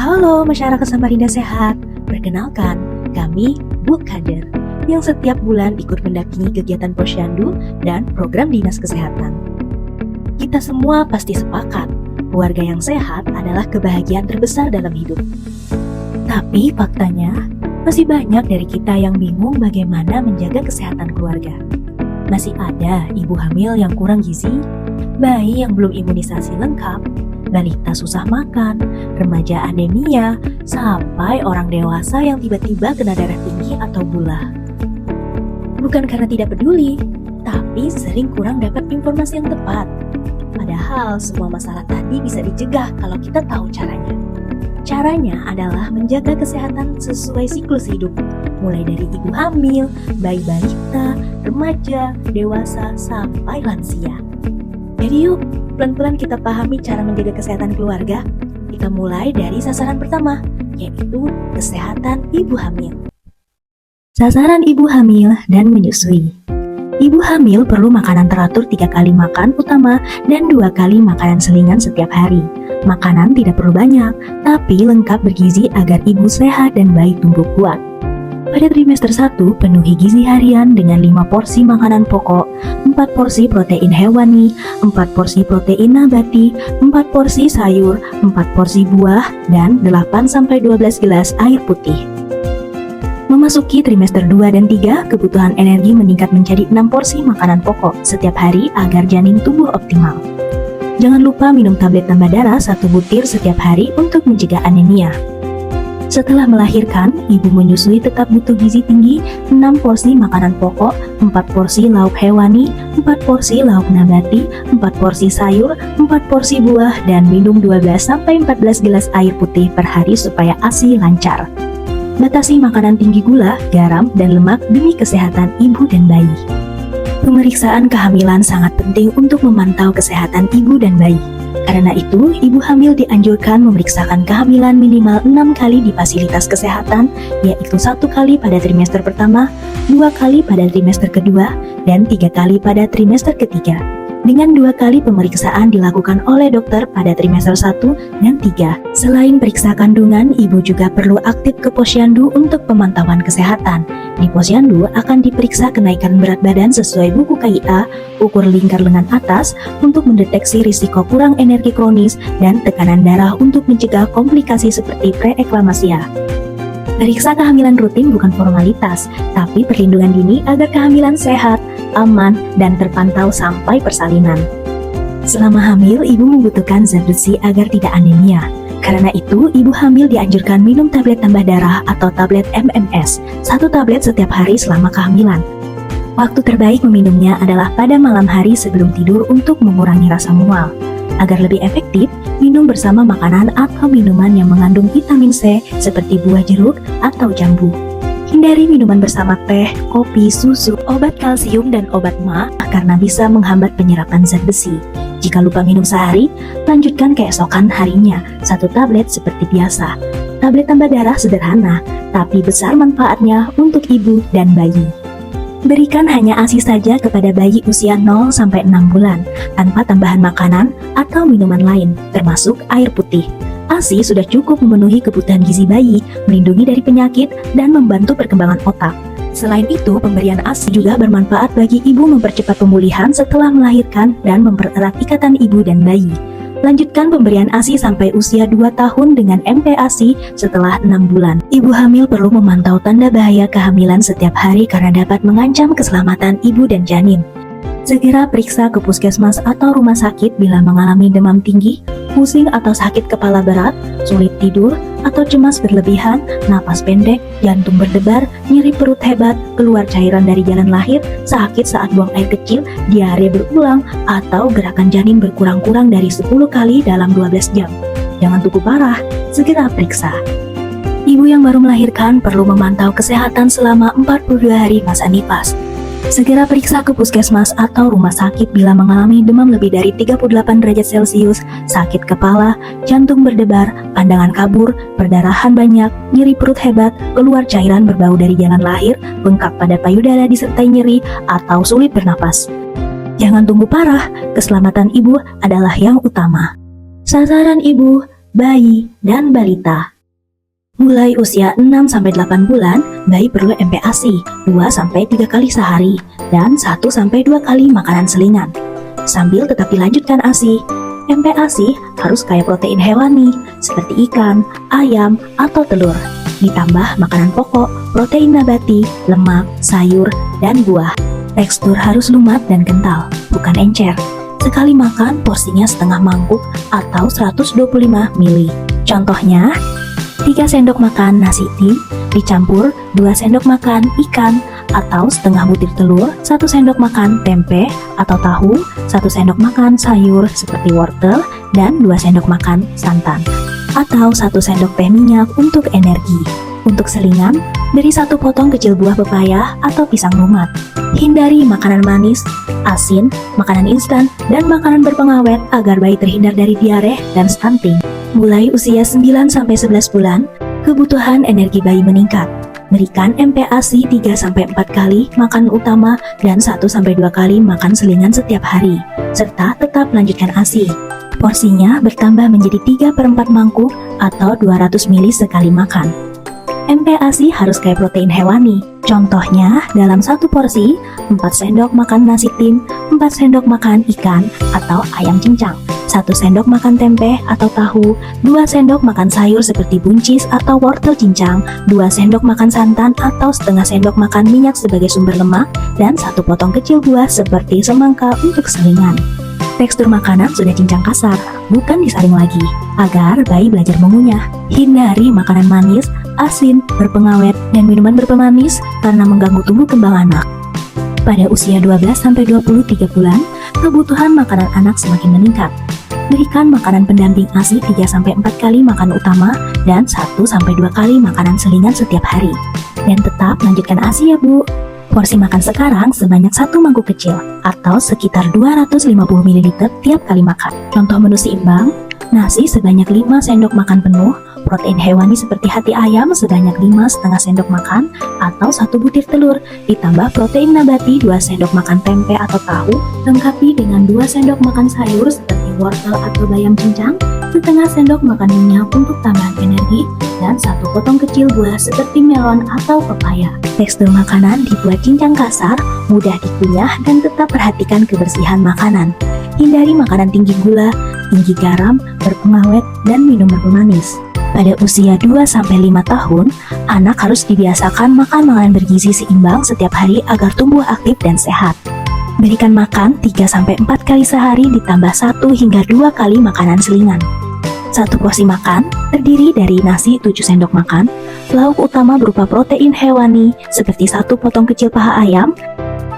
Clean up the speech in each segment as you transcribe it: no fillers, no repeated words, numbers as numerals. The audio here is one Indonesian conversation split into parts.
Halo masyarakat Samarinda Sehat, perkenalkan kami Bu Kader yang setiap bulan ikut mendampingi kegiatan Posyandu dan program Dinas Kesehatan. Kita semua pasti sepakat, keluarga yang sehat adalah kebahagiaan terbesar dalam hidup. Tapi faktanya, masih banyak dari kita yang bingung bagaimana menjaga kesehatan keluarga. Masih ada ibu hamil yang kurang gizi, bayi yang belum imunisasi lengkap, balita susah makan, remaja anemia, sampai orang dewasa yang tiba-tiba kena darah tinggi atau gula. Bukan karena tidak peduli, tapi sering kurang dapat informasi yang tepat. Padahal semua masalah tadi bisa dicegah kalau kita tahu caranya. Caranya adalah menjaga kesehatan sesuai siklus hidup, mulai dari ibu hamil, bayi balita, remaja, dewasa, sampai lansia. Jadi yuk, pelan-pelan kita pahami cara menjaga kesehatan keluarga. Kita mulai dari sasaran pertama, yaitu kesehatan ibu hamil. Sasaran ibu hamil dan menyusui. Ibu hamil perlu makanan teratur 3 kali makan utama dan 2 kali makanan selingan setiap hari. Makanan tidak perlu banyak, tapi lengkap bergizi agar ibu sehat dan bayi tumbuh kuat. Pada trimester 1, penuhi gizi harian dengan 5 porsi makanan pokok, 4 porsi protein hewani, 4 porsi protein nabati, 4 porsi sayur, 4 porsi buah, dan 8-12 gelas air putih. Memasuki trimester 2 dan 3, kebutuhan energi meningkat menjadi 6 porsi makanan pokok setiap hari agar janin tumbuh optimal. Jangan lupa minum tablet tambah darah 1 butir setiap hari untuk mencegah anemia. Setelah melahirkan, ibu menyusui tetap butuh gizi tinggi, 6 porsi makanan pokok, 4 porsi lauk hewani, 4 porsi lauk nabati, 4 porsi sayur, 4 porsi buah, dan minum 12-14 gelas air putih per hari supaya ASI lancar. Batasi makanan tinggi gula, garam, dan lemak demi kesehatan ibu dan bayi. Pemeriksaan kehamilan sangat penting untuk memantau kesehatan ibu dan bayi. Karena itu, ibu hamil dianjurkan memeriksakan kehamilan minimal 6 kali di fasilitas kesehatan, yaitu 1 kali pada trimester pertama, 2 kali pada trimester kedua, dan 3 kali pada trimester ketiga. Dengan 2 kali pemeriksaan dilakukan oleh dokter pada trimester 1 dan 3. Selain periksa kandungan, ibu juga perlu aktif ke Posyandu untuk pemantauan kesehatan. Di Posyandu akan diperiksa kenaikan berat badan sesuai buku KIA, ukur lingkar lengan atas untuk mendeteksi risiko kurang energi kronis, dan tekanan darah untuk mencegah komplikasi seperti preeklampsia. Periksa kehamilan rutin bukan formalitas, tapi perlindungan dini agar kehamilan sehat, aman, dan terpantau sampai persalinan. Selama hamil, ibu membutuhkan zat besi agar tidak anemia. Karena itu, ibu hamil dianjurkan minum tablet tambah darah atau tablet MMS, 1 tablet setiap hari selama kehamilan. Waktu terbaik meminumnya adalah pada malam hari sebelum tidur untuk mengurangi rasa mual. Agar lebih efektif, minum bersama makanan atau minuman yang mengandung vitamin C seperti buah jeruk atau jambu. Hindari minuman bersama teh, kopi, susu, obat kalsium, dan obat MA karena bisa menghambat penyerapan zat besi. Jika lupa minum sehari, lanjutkan keesokan harinya 1 tablet seperti biasa. Tablet tambah darah sederhana, tapi besar manfaatnya untuk ibu dan bayi. Berikan hanya ASI saja kepada bayi usia 0-6 bulan, tanpa tambahan makanan atau minuman lain, termasuk air putih. ASI sudah cukup memenuhi kebutuhan gizi bayi, melindungi dari penyakit, dan membantu perkembangan otak. Selain itu, pemberian ASI juga bermanfaat bagi ibu mempercepat pemulihan setelah melahirkan dan mempererat ikatan ibu dan bayi. Lanjutkan pemberian ASI sampai usia 2 tahun dengan MPASI setelah 6 bulan. Ibu hamil perlu memantau tanda bahaya kehamilan setiap hari karena dapat mengancam keselamatan ibu dan janin. Segera periksa ke puskesmas atau rumah sakit bila mengalami demam tinggi, pusing atau sakit kepala berat, sulit tidur, atau cemas berlebihan, napas pendek, jantung berdebar, nyeri perut hebat, keluar cairan dari jalan lahir, sakit saat buang air kecil, diare berulang, atau gerakan janin berkurang-kurang dari 10 kali dalam 12 jam. Jangan tunggu parah, segera periksa. Ibu yang baru melahirkan perlu memantau kesehatan selama 42 hari masa nifas. Segera periksa ke puskesmas atau rumah sakit bila mengalami demam lebih dari 38 derajat Celcius, sakit kepala, jantung berdebar, pandangan kabur, perdarahan banyak, nyeri perut hebat, keluar cairan berbau dari jalan lahir, bengkak pada payudara disertai nyeri, atau sulit bernapas. Jangan tunggu parah, keselamatan ibu adalah yang utama. Sasaran ibu, bayi, dan balita. Mulai usia 6-8 bulan, bayi perlu MPASI 2-3 kali sehari dan 1-2 kali makanan selingan. Sambil tetap dilanjutkan ASI, MPASI harus kaya protein hewani seperti ikan, ayam, atau telur. Ditambah makanan pokok, protein nabati, lemak, sayur, dan buah. Tekstur harus lumat dan kental, bukan encer. Sekali makan porsinya setengah mangkuk atau 125 ml. Contohnya, 3 sendok makan nasi tim dicampur 2 sendok makan ikan atau setengah butir telur, 1 sendok makan tempe atau tahu, 1 sendok makan sayur seperti wortel, dan 2 sendok makan santan. Atau 1 sendok teh minyak untuk energi. Untuk selingan, beri 1 potong kecil buah pepaya atau pisang rumat. Hindari makanan manis, asin, makanan instan, dan makanan berpengawet agar bayi terhindar dari diare dan stunting. Mulai usia 9-11 bulan, kebutuhan energi bayi meningkat. Berikan MPASI 3-4 kali makan utama dan 1-2 kali makan selingan setiap hari, serta tetap lanjutkan ASI. Porsinya bertambah menjadi 3/4 mangkuk atau 200 ml sekali makan. MPASI harus kaya protein hewani. Contohnya, dalam 1 porsi, 4 sendok makan nasi tim, 4 sendok makan ikan atau ayam cincang, 1 sendok makan tempe atau tahu, 2 sendok makan sayur seperti buncis atau wortel cincang, 2 sendok makan santan atau setengah sendok makan minyak sebagai sumber lemak, dan 1 potong kecil buah seperti semangka untuk selingan. Tekstur makanan sudah cincang kasar, bukan disaring lagi, agar bayi belajar mengunyah. Hindari makanan manis, asin, berpengawet, dan minuman berpemanis karena mengganggu tumbuh kembang anak. Pada usia 12-23 bulan, kebutuhan makanan anak semakin meningkat. Berikan makanan pendamping ASI 3-4 kali makan utama dan 1-2 kali makanan selingan setiap hari. Dan tetap lanjutkan ASI ya Bu. Porsi makan sekarang sebanyak 1 mangkuk kecil atau sekitar 250 ml tiap kali makan. Contoh menu seimbang, nasi sebanyak 5 sendok makan penuh, protein hewani seperti hati ayam sebanyak 5,5 sendok makan atau 1 butir telur, ditambah protein nabati 2 sendok makan tempe atau tahu, lengkapi dengan 2 sendok makan sayur seperti wortel atau bayam cincang, setengah sendok makan minyak untuk tambahan energi, dan 1 potong kecil buah seperti melon atau pepaya. Tekstur makanan dibuat cincang kasar, mudah dikunyah, dan tetap perhatikan kebersihan makanan. Hindari makanan tinggi gula, tinggi garam, berpengawet, dan minum berpemanis. Pada usia 2-5 tahun, anak harus dibiasakan makan makanan bergizi seimbang setiap hari agar tumbuh aktif dan sehat. Berikan makan 3-4 kali sehari ditambah 1-2 kali makanan selingan. 1 porsi makan terdiri dari nasi 7 sendok makan, lauk utama berupa protein hewani seperti 1 potong kecil paha ayam,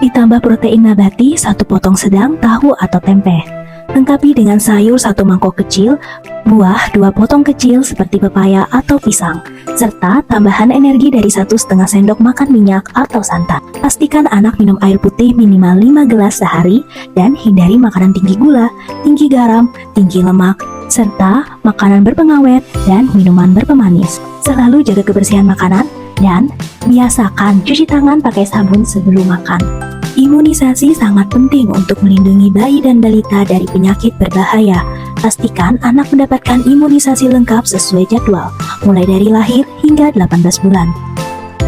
ditambah protein nabati 1 potong sedang tahu atau tempe. Lengkapi dengan sayur 1 mangkok kecil, buah 2 potong kecil seperti pepaya atau pisang, serta tambahan energi dari 1,5 sendok makan minyak atau santan. Pastikan anak minum air putih minimal 5 gelas sehari dan hindari makanan tinggi gula, tinggi garam, tinggi lemak, serta makanan berpengawet dan minuman berpemanis. Selalu jaga kebersihan makanan dan biasakan cuci tangan pakai sabun sebelum makan. Imunisasi sangat penting untuk melindungi bayi dan balita dari penyakit berbahaya. Pastikan anak mendapatkan imunisasi lengkap sesuai jadwal, mulai dari lahir hingga 18 bulan.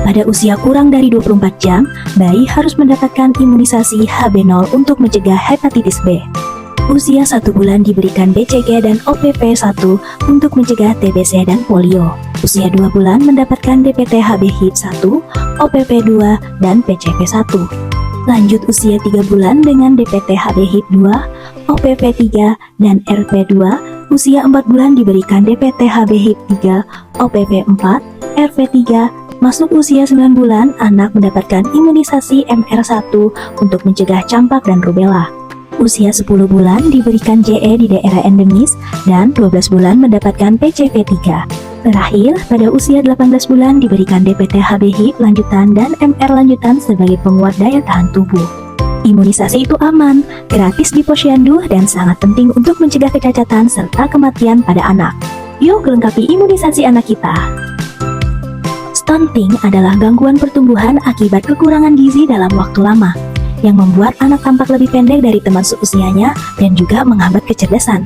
Pada usia kurang dari 24 jam, bayi harus mendapatkan imunisasi HB0 untuk mencegah hepatitis B. Usia 1 bulan diberikan BCG dan OPV1 untuk mencegah TBC dan polio. Usia 2 bulan mendapatkan DPT HB HIP 1, OPV2, dan PCV1. Lanjut usia 3 bulan dengan DPT HB HIP 2, OPV3, dan RP2. Usia 4 bulan diberikan DPT HB HIP 3, OPV4, RV3. Masuk usia 9 bulan, anak mendapatkan imunisasi MR1 untuk mencegah campak dan rubella. Usia 10 bulan diberikan JE di daerah endemis dan 12 bulan mendapatkan PCV3. Terakhir, pada usia 18 bulan diberikan DPT HB HIP lanjutan dan MR lanjutan sebagai penguat daya tahan tubuh. Imunisasi itu aman, gratis di Posyandu, dan sangat penting untuk mencegah kecacatan serta kematian pada anak. Yuk lengkapi imunisasi anak kita. Stunting adalah gangguan pertumbuhan akibat kekurangan gizi dalam waktu lama, yang membuat anak tampak lebih pendek dari teman seusianya dan juga menghambat kecerdasan.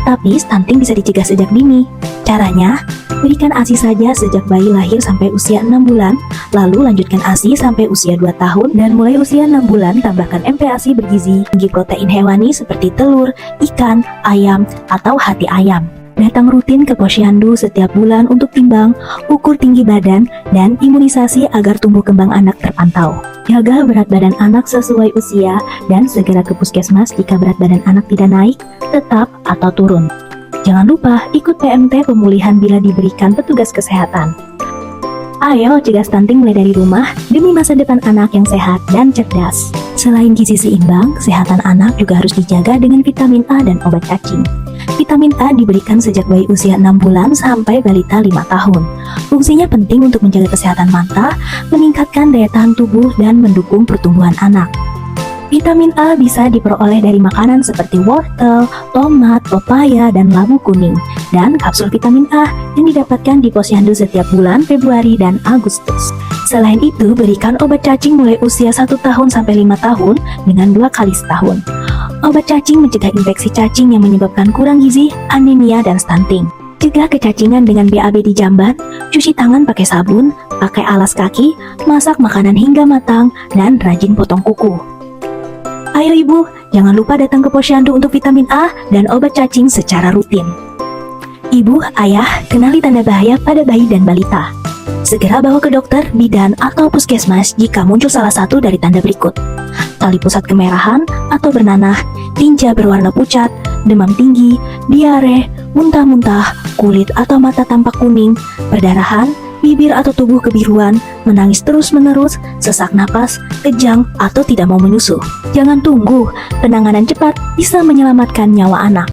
Tapi stunting bisa dicegah sejak dini. Caranya, Berikan ASI saja sejak bayi lahir sampai usia 6 bulan, lalu lanjutkan ASI sampai usia 2 tahun, dan mulai usia 6 bulan tambahkan MPASI bergizi, tinggi protein hewani seperti telur, ikan, ayam, atau hati ayam. Datang rutin ke posyandu setiap bulan untuk timbang, ukur tinggi badan, dan imunisasi agar tumbuh kembang anak terpantau. Jaga berat badan anak sesuai usia dan segera ke puskesmas jika berat badan anak tidak naik, tetap, atau turun. Jangan lupa ikut PMT pemulihan bila diberikan petugas kesehatan. Ayo cegah stunting mulai dari rumah demi masa depan anak yang sehat dan cerdas. Selain gizi seimbang, kesehatan anak juga harus dijaga dengan vitamin A dan obat cacing. Vitamin A diberikan sejak bayi usia 6 bulan sampai balita 5 tahun. Fungsinya penting untuk menjaga kesehatan mata, meningkatkan daya tahan tubuh, dan mendukung pertumbuhan anak. Vitamin A bisa diperoleh dari makanan seperti wortel, tomat, pepaya, dan labu kuning, dan kapsul vitamin A yang didapatkan di posyandu setiap bulan Februari dan Agustus. Selain itu, berikan obat cacing mulai usia 1 tahun sampai 5 tahun dengan 2 kali setahun. Obat cacing mencegah infeksi cacing yang menyebabkan kurang gizi, anemia, dan stunting. Cegah kecacingan dengan BAB di jamban, cuci tangan pakai sabun, pakai alas kaki, masak makanan hingga matang, dan rajin potong kuku. Ayo ibu, jangan lupa datang ke posyandu untuk vitamin A dan obat cacing secara rutin. Ibu, ayah, kenali tanda bahaya pada bayi dan balita. Segera bawa ke dokter, bidan, atau puskesmas jika muncul salah satu dari tanda berikut. Tali pusat kemerahan atau bernanah, tinja berwarna pucat, demam tinggi, diare, muntah-muntah, kulit atau mata tampak kuning, perdarahan, bibir atau tubuh kebiruan, menangis terus-menerus, sesak napas, kejang, atau tidak mau menyusu. Jangan tunggu, penanganan cepat bisa menyelamatkan nyawa anak.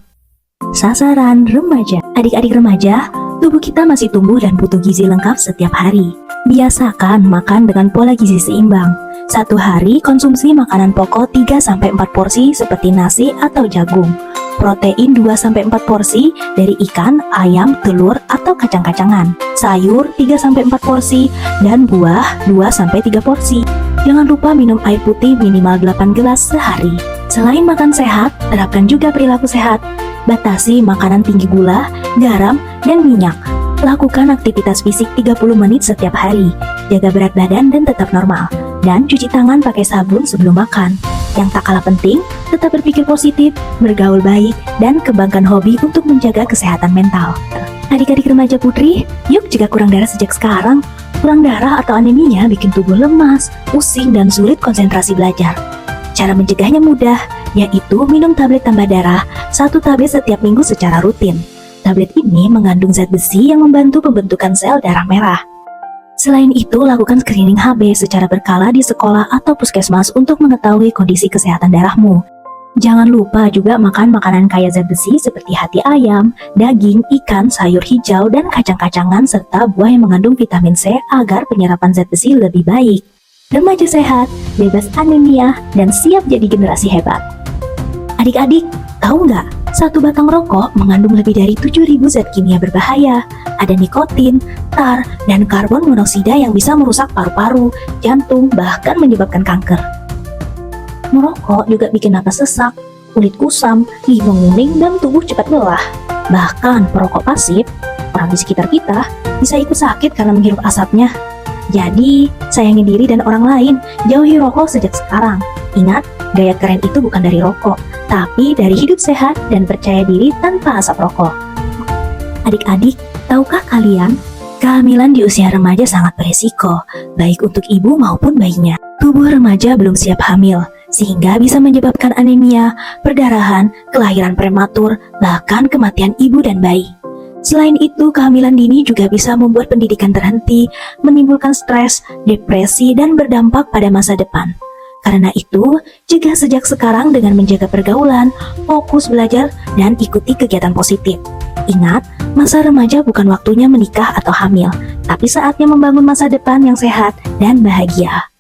Sasaran remaja. Adik-adik remaja, tubuh kita masih tumbuh dan butuh gizi lengkap setiap hari. Biasakan makan dengan pola gizi seimbang. Satu hari konsumsi makanan pokok 3-4 porsi seperti nasi atau jagung. Protein 2-4 porsi dari ikan, ayam, telur, atau kacang-kacangan. Sayur 3-4 porsi dan buah 2-3 porsi. Jangan lupa minum air putih minimal 8 gelas sehari. Selain makan sehat, terapkan juga perilaku sehat. Batasi makanan tinggi gula, garam, dan minyak. Lakukan aktivitas fisik 30 menit setiap hari. Jaga berat badan dan tetap normal. Dan cuci tangan pakai sabun sebelum makan. Yang tak kalah penting, tetap berpikir positif, bergaul baik, dan kembangkan hobi untuk menjaga kesehatan mental. Adik-adik remaja putri, yuk jika kurang darah sejak sekarang. Kurang darah atau anemia bikin tubuh lemas, pusing, dan sulit konsentrasi belajar. Cara mencegahnya mudah, yaitu minum tablet tambah darah, 1 tablet setiap minggu secara rutin. Tablet ini mengandung zat besi yang membantu pembentukan sel darah merah. Selain itu, lakukan screening HB secara berkala di sekolah atau puskesmas untuk mengetahui kondisi kesehatan darahmu. Jangan lupa juga makan makanan kaya zat besi seperti hati ayam, daging, ikan, sayur hijau, dan kacang-kacangan serta buah yang mengandung vitamin C agar penyerapan zat besi lebih baik. Remaja sehat, bebas anemia, dan siap jadi generasi hebat. Adik-adik, tahu nggak? 1 batang rokok mengandung lebih dari 7.000 zat kimia berbahaya. Ada nikotin, tar, dan karbon monoksida yang bisa merusak paru-paru, jantung, bahkan menyebabkan kanker. Merokok juga bikin napas sesak, kulit kusam, gigi menguning, dan tubuh cepat lelah. Bahkan perokok pasif, orang di sekitar kita, bisa ikut sakit karena menghirup asapnya. Jadi, sayangi diri dan orang lain, jauhi rokok sejak sekarang. Ingat, gaya keren itu bukan dari rokok, tapi dari hidup sehat dan percaya diri tanpa asap rokok. Adik-adik, tahukah kalian, kehamilan di usia remaja sangat beresiko, baik untuk ibu maupun bayinya. Tubuh remaja belum siap hamil, sehingga bisa menyebabkan anemia, perdarahan, kelahiran prematur, bahkan kematian ibu dan bayi. Selain itu, kehamilan dini juga bisa membuat pendidikan terhenti, menimbulkan stres, depresi, dan berdampak pada masa depan. Karena itu, cegah sejak sekarang dengan menjaga pergaulan, fokus belajar, dan ikuti kegiatan positif. Ingat, masa remaja bukan waktunya menikah atau hamil, tapi saatnya membangun masa depan yang sehat dan bahagia.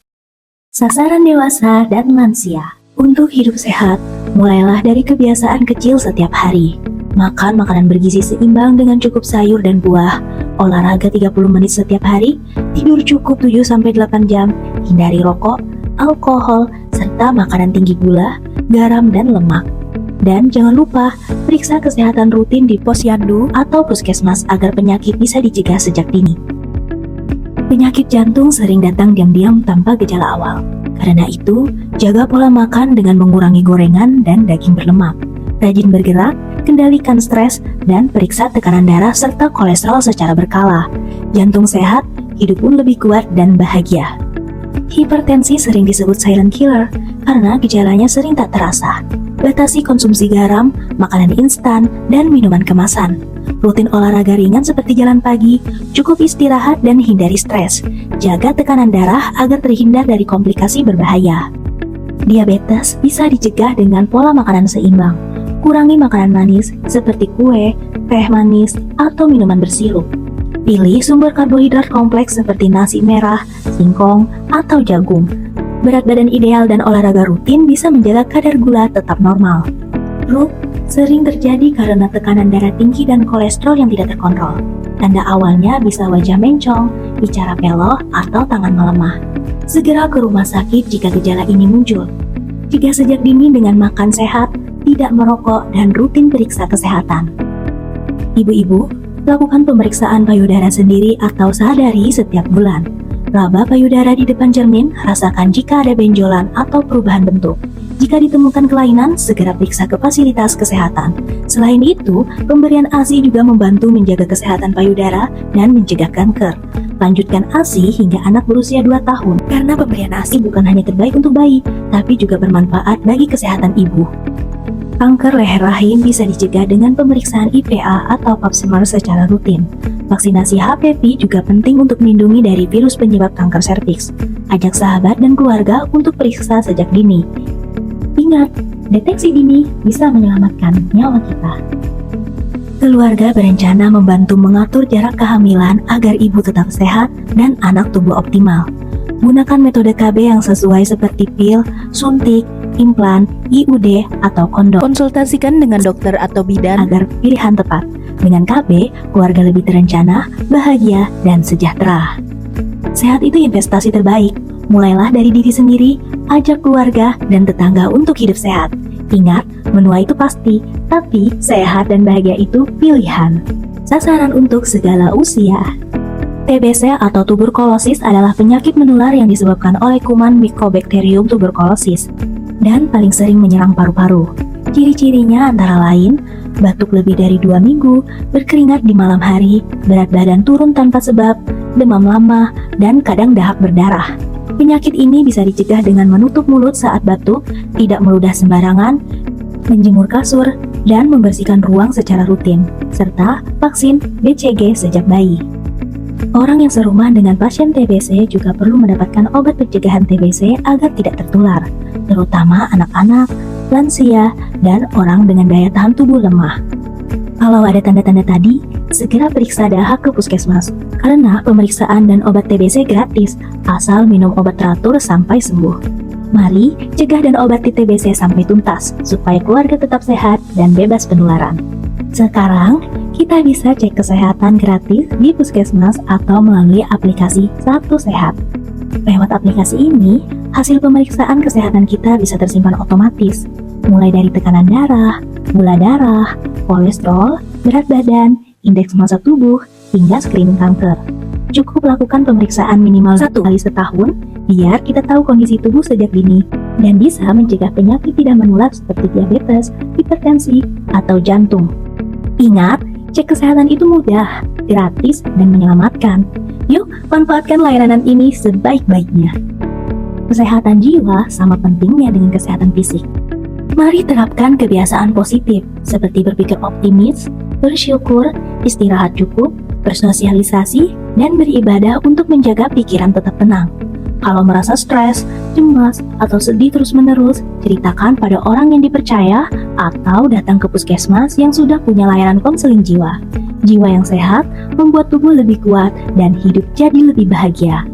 Sasaran dewasa dan lansia. Untuk hidup sehat, mulailah dari kebiasaan kecil setiap hari. Makan makanan bergizi seimbang dengan cukup sayur dan buah, olahraga 30 menit setiap hari, tidur cukup 7-8 jam, hindari rokok, alkohol, serta makanan tinggi gula, garam, dan lemak. Dan jangan lupa, periksa kesehatan rutin di posyandu atau puskesmas agar penyakit bisa dicegah sejak dini. Penyakit jantung sering datang diam-diam tanpa gejala awal. Karena itu, jaga pola makan dengan mengurangi gorengan dan daging berlemak. Rajin bergerak, kendalikan stres, dan periksa tekanan darah serta kolesterol secara berkala. Jantung sehat, hidup pun lebih kuat dan bahagia. Hipertensi sering disebut silent killer karena gejalanya sering tak terasa. Batasi konsumsi garam, makanan instan, dan minuman kemasan. Rutin olahraga ringan seperti jalan pagi, cukup istirahat dan hindari stres. Jaga tekanan darah agar terhindar dari komplikasi berbahaya. Diabetes bisa dicegah dengan pola makanan seimbang. Kurangi makanan manis seperti kue, teh manis, atau minuman bersirup. Pilih sumber karbohidrat kompleks seperti nasi merah, singkong, atau jagung. Berat badan ideal dan olahraga rutin bisa menjaga kadar gula tetap normal. Stroke sering terjadi karena tekanan darah tinggi dan kolesterol yang tidak terkontrol. Tanda awalnya bisa wajah mencong, bicara peloh, atau tangan melemah. Segera ke rumah sakit jika gejala ini muncul. Cegah sejak dini dengan makan sehat, tidak merokok, dan rutin periksa kesehatan. Ibu-ibu, lakukan pemeriksaan payudara sendiri atau sadari setiap bulan. Raba payudara di depan cermin, rasakan jika ada benjolan atau perubahan bentuk. Jika ditemukan kelainan, segera periksa ke fasilitas kesehatan. Selain itu, pemberian ASI juga membantu menjaga kesehatan payudara dan mencegah kanker. Lanjutkan ASI hingga anak berusia 2 tahun, karena pemberian ASI bukan hanya terbaik untuk bayi, tapi juga bermanfaat bagi kesehatan ibu. Kanker leher rahim bisa dicegah dengan pemeriksaan IPA atau pap smear secara rutin. Vaksinasi HPV juga penting untuk melindungi dari virus penyebab kanker serviks. Ajak sahabat dan keluarga untuk periksa sejak dini. Ingat, deteksi dini bisa menyelamatkan nyawa kita. Keluarga berencana membantu mengatur jarak kehamilan agar ibu tetap sehat dan anak tumbuh optimal. Gunakan metode KB yang sesuai seperti pil, suntik, implan, IUD, atau kondom. Konsultasikan dengan dokter atau bidan agar pilihan tepat. Dengan KB, keluarga lebih terencana, bahagia, dan sejahtera. Sehat itu investasi terbaik. Mulailah dari diri sendiri, ajak keluarga dan tetangga untuk hidup sehat. Ingat, menua itu pasti, tapi sehat dan bahagia itu pilihan. Sasaran untuk segala usia. TBC atau tuberkulosis adalah penyakit menular yang disebabkan oleh kuman Mycobacterium tuberculosis dan paling sering menyerang paru-paru. Ciri-cirinya antara lain, batuk lebih dari 2 minggu, berkeringat di malam hari, berat badan turun tanpa sebab, demam lama, dan kadang dahak berdarah. Penyakit ini bisa dicegah dengan menutup mulut saat batuk, tidak meludah sembarangan, menjemur kasur, dan membersihkan ruang secara rutin, serta vaksin BCG sejak bayi. Orang yang serumah dengan pasien TBC juga perlu mendapatkan obat pencegahan TBC agar tidak tertular, terutama anak-anak, lansia, dan orang dengan daya tahan tubuh lemah. Kalau ada tanda-tanda tadi, segera periksa dahak ke puskesmas, karena pemeriksaan dan obat TBC gratis, asal minum obat teratur sampai sembuh. Mari cegah dan obati TBC sampai tuntas, supaya keluarga tetap sehat dan bebas penularan. Sekarang, kita bisa cek kesehatan gratis di puskesmas atau melalui aplikasi Satu Sehat. Lewat aplikasi ini, hasil pemeriksaan kesehatan kita bisa tersimpan otomatis, mulai dari tekanan darah, gula darah, kolesterol, berat badan, indeks massa tubuh, hingga screening kanker. Cukup lakukan pemeriksaan minimal 1 kali setahun, biar kita tahu kondisi tubuh sejak dini, dan bisa mencegah penyakit tidak menular seperti diabetes, hipertensi, atau jantung. Ingat, cek kesehatan itu mudah, gratis, dan menyelamatkan. Yuk, manfaatkan layanan ini sebaik-baiknya. Kesehatan jiwa sama pentingnya dengan kesehatan fisik. Mari terapkan kebiasaan positif, seperti berpikir optimis, bersyukur, istirahat cukup, bersosialisasi, dan beribadah untuk menjaga pikiran tetap tenang. Kalau merasa stres, cemas, atau sedih terus-menerus, ceritakan pada orang yang dipercaya atau datang ke puskesmas yang sudah punya layanan konseling jiwa. Jiwa yang sehat membuat tubuh lebih kuat dan hidup jadi lebih bahagia.